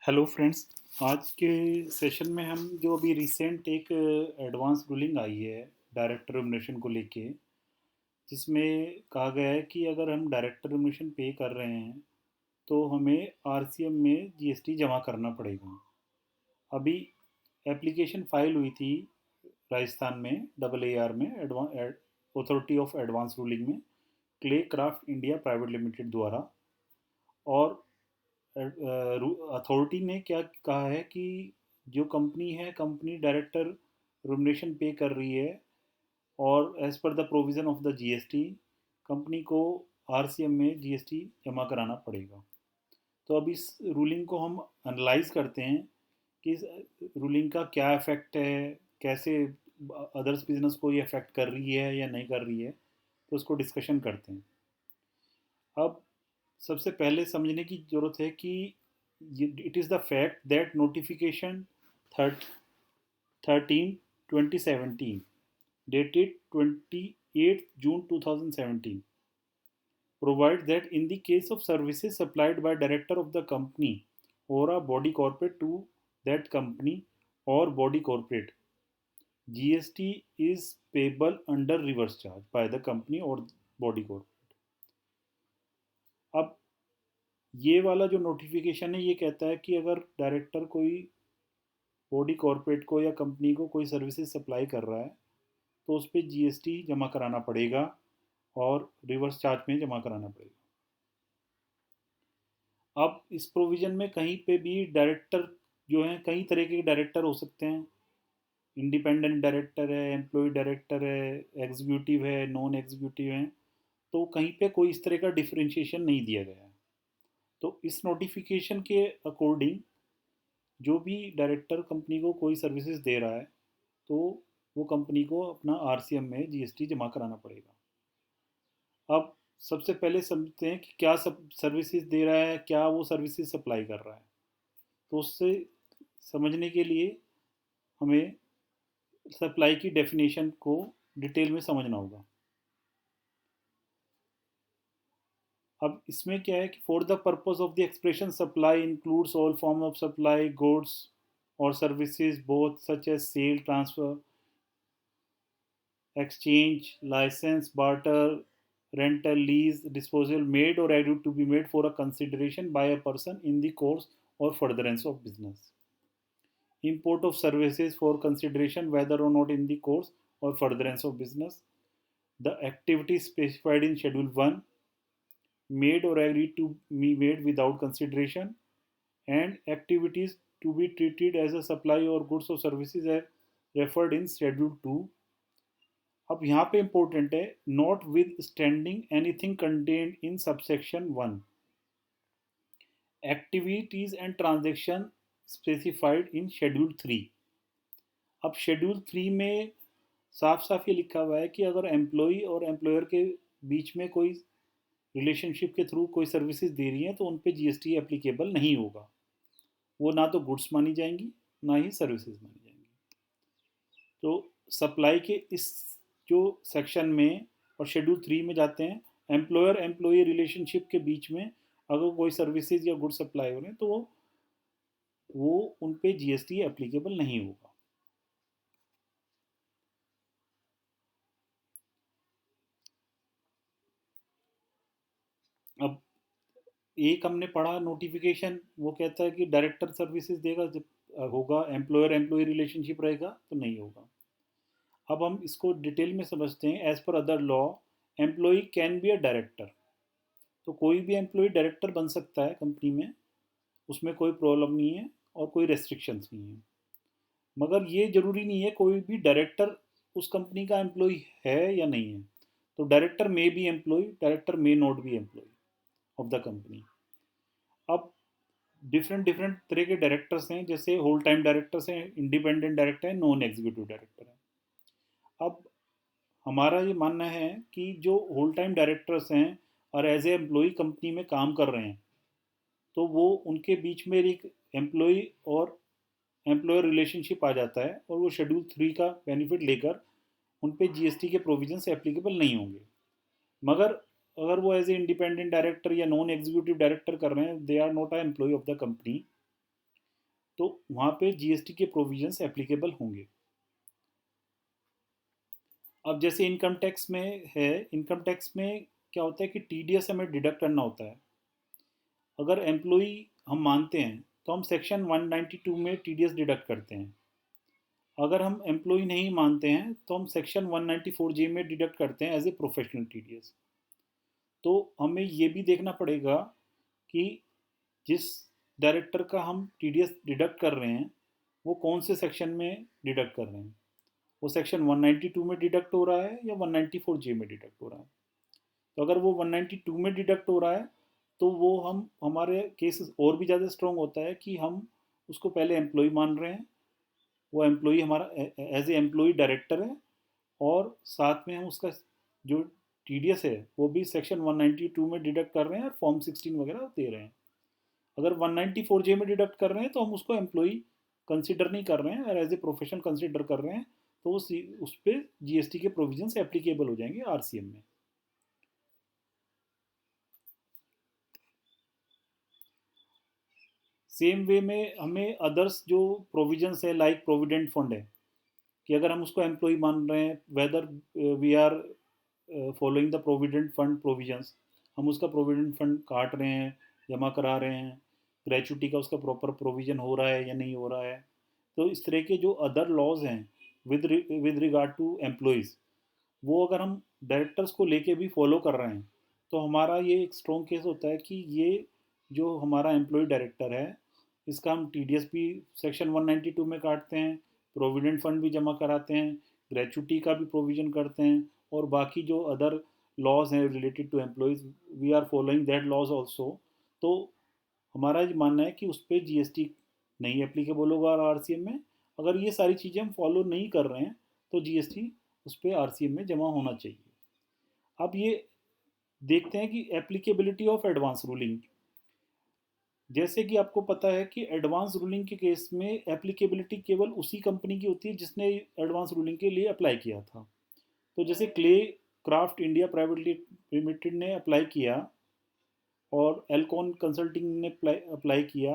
Hello friends. आज के session में हम जो अभी रिसेंट एक एडवांस रूलिंग आई है डायरेक्टर रेमुनरेशन को लेके, जिसमें कहा गया है कि अगर हम डायरेक्टर रेमुनरेशन पे कर रहे हैं तो हमें आरसीएम में जीएसटी जमा करना पड़ेगा। अभी एप्लीकेशन फाइल हुई थी राजस्थान में डबल ए आर में अथॉरिटी ऑफ एडवांस रूलिंग में clay craft India private limited द्वारा। और अथॉरिटी ने क्या कहा है कि जो कंपनी है, कंपनी डायरेक्टर रेमुनरेशन पे कर रही है और as per the provision of the GST company को आरसीएम में जीएसटी जमा कराना पड़ेगा। तो अब इस रूलिंग को हम एनालाइज करते हैं कि इस रूलिंग का क्या इफ़ेक्ट है, कैसे अदर्स बिजनेस को ये अफेक्ट कर रही है या नहीं कर रही है, तो उसको डिस्कशन करते हैं। अब सबसे पहले समझने की ज़रूरत है कि it is the fact that notification 13/2017 dated 28 June 2017 provides that in the case of services supplied by director of the company or a body corporate to that company or body corporate, GST is payable under reverse charge by the company or body corporate. अब ये वाला जो notification है ये कहता है कि अगर डायरेक्टर कोई बॉडी कॉरपोरेट को या कंपनी को कोई सर्विसेज सप्लाई कर रहा है तो उस पर जीएसटी जमा कराना पड़ेगा और रिवर्स चार्ज में जमा कराना पड़ेगा। अब इस प्रोविज़न में कहीं पे भी डायरेक्टर जो हैं, कई तरह के डायरेक्टर हो सकते हैं। इंडिपेंडेंट डायरेक्टर है, एम्प्लॉय डायरेक्टर है, एग्जीक्यूटिव है, नॉन एग्जीक्यूटिव हैं। तो कहीं पे कोई इस तरह का डिफरेंशिएशन नहीं दिया गया है। तो इस नोटिफिकेशन के अकॉर्डिंग जो भी डायरेक्टर कंपनी को कोई सर्विसेज दे रहा है तो वो कंपनी को अपना आरसीएम में जीएसटी जमा कराना पड़ेगा। अब सबसे पहले समझते हैं कि क्या सब सर्विसेज दे रहा है, क्या वो सर्विसेज सप्लाई कर रहा है। तो उससे समझने के लिए हमें सप्लाई की डेफिनेशन को डिटेल में समझना होगा। अब इसमें क्या है कि for the purpose of the expression supply includes all form of supply goods और services both such as sale, transfer, exchange, license, barter, rental, lease, disposal made or agreed to be made for a consideration by a person in the course or furtherance of business. Import of services for consideration whether or not in the course or furtherance of business. The activities specified in Schedule 1 made or agreed to be made without consideration, and activities to be treated as a supply or goods or services are referred in Schedule 2. अब यहाँ पे important है, not with standing anything contained in subsection 1, activities and transaction specified in schedule 3। अब schedule 3 में साफ साफ ये लिखा हुआ है कि अगर एम्प्लॉय और एम्प्लॉयर के बीच में कोई रिलेशनशिप के थ्रू कोई सर्विसेज दे रही हैं तो उन पे जीएसटी एप्लीकेबल नहीं होगा। वो ना तो गुड्स मानी जाएंगी ना ही सर्विसेज मानी जाएंगी। तो सप्लाई के इस जो सेक्शन में और शेड्यूल 3 में जाते हैं, एम्प्लॉयर एम्प्लॉई रिलेशनशिप के बीच में अगर कोई सर्विसेज या गुड सप्लाई हो रहे हैं तो वो उन पे जीएसटी एप्लीकेबल नहीं होगा। अब एक हमने पढ़ा नोटिफिकेशन, वो कहता है कि डायरेक्टर सर्विसेज देगा जब होगा, एम्प्लॉयर एम्प्लॉई रिलेशनशिप रहेगा तो नहीं होगा। अब हम इसको डिटेल में समझते हैं। As per other law employee can be a director, तो कोई भी एम्प्लॉय डायरेक्टर बन सकता है कंपनी में, उसमें कोई प्रॉब्लम नहीं है और कोई रेस्ट्रिक्शंस नहीं है। मगर ये ज़रूरी नहीं है कोई भी डायरेक्टर उस कंपनी का एम्प्लॉय है या नहीं है। तो director may be employee, director may not be employee of the company. अब डिफरेंट डिफरेंट तरह के डायरेक्टर्स हैं, जैसे होल टाइम डायरेक्टर्स हैं, इंडिपेंडेंट डायरेक्टर है, नॉन एग्जीक्यूटिव डायरेक्टर है। अब हमारा ये मानना है कि जो होल टाइम डायरेक्टर्स हैं और एज ए एम्प्लॉय कंपनी में काम कर रहे हैं तो वो उनके बीच में एक एम्प्लॉय और एम्प्लॉयर रिलेशनशिप आ जाता है और वो शेड्यूल 3 का बेनिफिट लेकर उन पे जीएसटी के प्रोविजंस एप्लीकेबल नहीं होंगे। मगर अगर वो एज ए इंडिपेंडेंट डायरेक्टर या नॉन एग्जीक्यूटिव डायरेक्टर कर रहे हैं, they are not a employee of the company, तो वहाँ पे जीएसटी के प्रोविजंस एप्लीकेबल होंगे। अब जैसे इनकम टैक्स में है, इनकम टैक्स में क्या होता है कि टीडीएस हमें डिडक्ट करना होता है। अगर एम्प्लॉई हम मानते हैं तो हम सेक्शन 192 में टीडीएस डिडक्ट करते हैं। अगर हम एम्प्लॉई नहीं मानते हैं तो हम सेक्शन 194 जे में डिडक्ट करते हैं एज ए प्रोफेशनल टीडीएस। तो हमें ये भी देखना पड़ेगा कि जिस डायरेक्टर का हम टीडीएस डिडक्ट कर रहे हैं वो कौन से सेक्शन में डिडक्ट कर रहे हैं। वो सेक्शन 192 में डिडक्ट हो रहा है या 194 जे में डिडक्ट हो रहा है। तो अगर वो 192 में डिडक्ट हो रहा है तो वो हम हमारे केस और भी ज़्यादा स्ट्रॉन्ग होता है कि हम उसको पहले एम्प्लॉय मान रहे हैं, वो एम्प्लॉय हमारा एज ए एम्प्लॉय डायरेक्टर है, और साथ में हम उसका जो टीडीएस है वो भी सेक्शन 192 में डिडक्ट कर रहे हैं और फॉर्म 16 वगैरह दे रहे हैं। अगर 194 जे में डिडक्ट कर रहे हैं तो हम उसको एम्प्लॉय कंसिडर नहीं कर रहे हैं और एज ए प्रोफेशनल कंसिडर कर रहे हैं, तो उस पर जीएसटी के प्रोविजंस एप्लीकेबल हो जाएंगे आरसीएम में। सेम वे में हमें अदर्स जो प्रोविजंस है लाइक प्रोविडेंट फंड है, कि अगर हम उसको एम्प्लॉय मान रहे हैं, whether we are following the provident fund provisions, हम उसका प्रोविडेंट फंड काट रहे हैं, जमा करा रहे हैं, ग्रेचुटी का उसका प्रॉपर प्रोविजन हो रहा है या नहीं हो रहा है। तो इस तरह के जो अदर लॉज हैं विद रिगार्ड टू एम्प्लॉयज़, वो अगर हम डायरेक्टर्स को लेके भी फॉलो कर रहे हैं तो हमारा ये एक स्ट्रॉन्ग केस होता है कि ये जो हमारा एम्प्लॉय डायरेक्टर है इसका हम टीडीएस भी सेक्शन 192 में काटते हैं, प्रोविडेंट फंड भी जमा कराते हैं, ग्रेचुटी का भी प्रोविज़न करते हैं, और बाकी जो अदर लॉज हैं related to employees we are following that laws also. तो हमारा ये मानना है कि उस पर जीएसटी नहीं एप्लीकेबल होगा आरसीएम में। अगर ये सारी चीज़ें हम फॉलो नहीं कर रहे हैं तो जीएसटी उस पर आरसीएम में जमा होना चाहिए। अब ये देखते हैं कि एप्लीकेबिलिटी ऑफ एडवांस रूलिंग। जैसे कि आपको पता है कि एडवांस रूलिंग के केस में एप्लीकेबिलिटी केवल उसी कंपनी की होती है जिसने एडवांस रूलिंग के लिए अप्लाई किया था। तो जैसे clay craft India private limited ने अप्लाई किया और एल्कॉन कंसल्टिंग ने अप्लाई किया,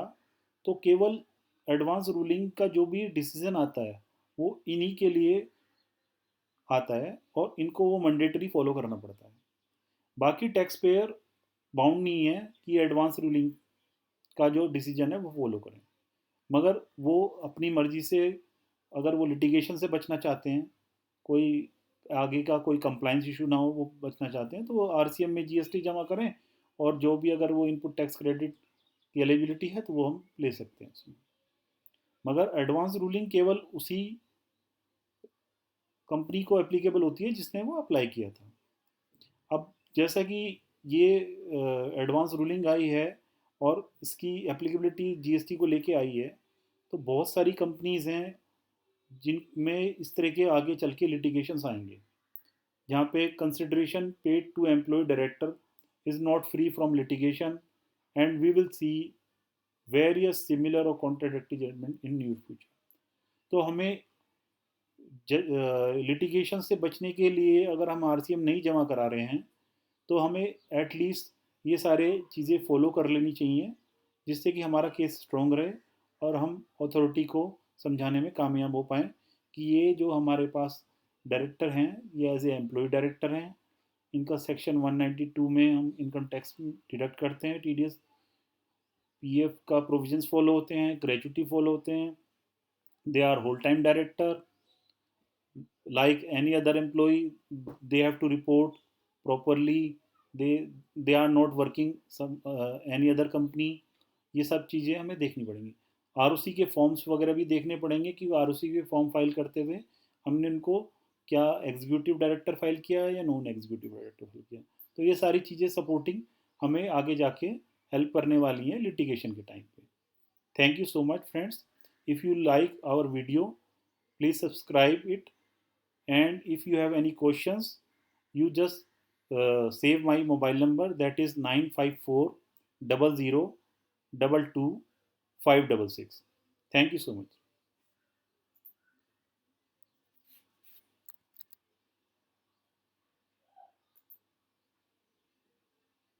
तो केवल एडवांस रूलिंग का जो भी डिसीजन आता है वो इन्हीं के लिए आता है और इनको वो मैंडेटरी फॉलो करना पड़ता है। बाकी टैक्स पेयर बाउंड नहीं है कि एडवांस रूलिंग का जो डिसीजन है वो फॉलो करें, मगर वो अपनी मर्जी से, अगर वो लिटिगेशन से बचना चाहते हैं, कोई आगे का कोई कंप्लाइंस इशू ना हो, वो बचना चाहते हैं, तो वो आरसीएम में जीएसटी जमा करें और जो भी अगर वो इनपुट टैक्स क्रेडिट की एलिजिबिलिटी है तो वो हम ले सकते हैं उसमें। मगर एडवांस रूलिंग केवल उसी कंपनी को एप्लीकेबल होती है जिसने वो अप्लाई किया था। अब जैसा कि ये एडवांस रूलिंग आई है और इसकी एप्लीकेबिलिटी जीएसटी को लेके आई है, तो बहुत सारी कंपनीज़ हैं जिनमें इस तरह के आगे चल के लिटिगेशंस आएंगे, जहाँ पे consideration paid to employee director is not free from litigation, and we will see various similar और contradictory judgement in new future. तो हमें लिटिगेशन से बचने के लिए अगर हम आरसीएम नहीं जमा करा रहे हैं तो हमें एटलीस्ट ये सारे चीज़ें फॉलो कर लेनी चाहिए, जिससे कि हमारा केस स्ट्रॉन्ग रहे और हम अथॉरिटी को समझाने में कामयाब हो पाएँ कि ये जो हमारे पास डायरेक्टर हैं ये एज ए एम्प्लॉय डायरेक्टर हैं, इनका सेक्शन 192 में हम इनकम टैक्स डिडक्ट करते हैं, टीडीएस पीएफ का प्रोविजंस फॉलो होते हैं, ग्रेचुटी फॉलो होते हैं, they are whole time director like any other employee, they have to report properly, they are not working some any other company। ये सब चीज़ें हमें देखनी पड़ेंगी। आरओसी के फॉर्म्स वगैरह भी देखने पड़ेंगे कि आरओसी के फॉर्म फाइल करते हुए हमने उनको क्या एग्जीक्यूटिव डायरेक्टर फाइल किया है या नॉन एग्जीक्यूटिव डायरेक्टर फाइल किया। तो ये सारी चीज़ें सपोर्टिंग हमें आगे जाके हेल्प करने वाली हैं लिटिगेशन के टाइम पे। Thank you so much friends. If you like our video please subscribe it, and if you have any questions you just save my mobile number, that is 954 00 22 566. Thank you so much.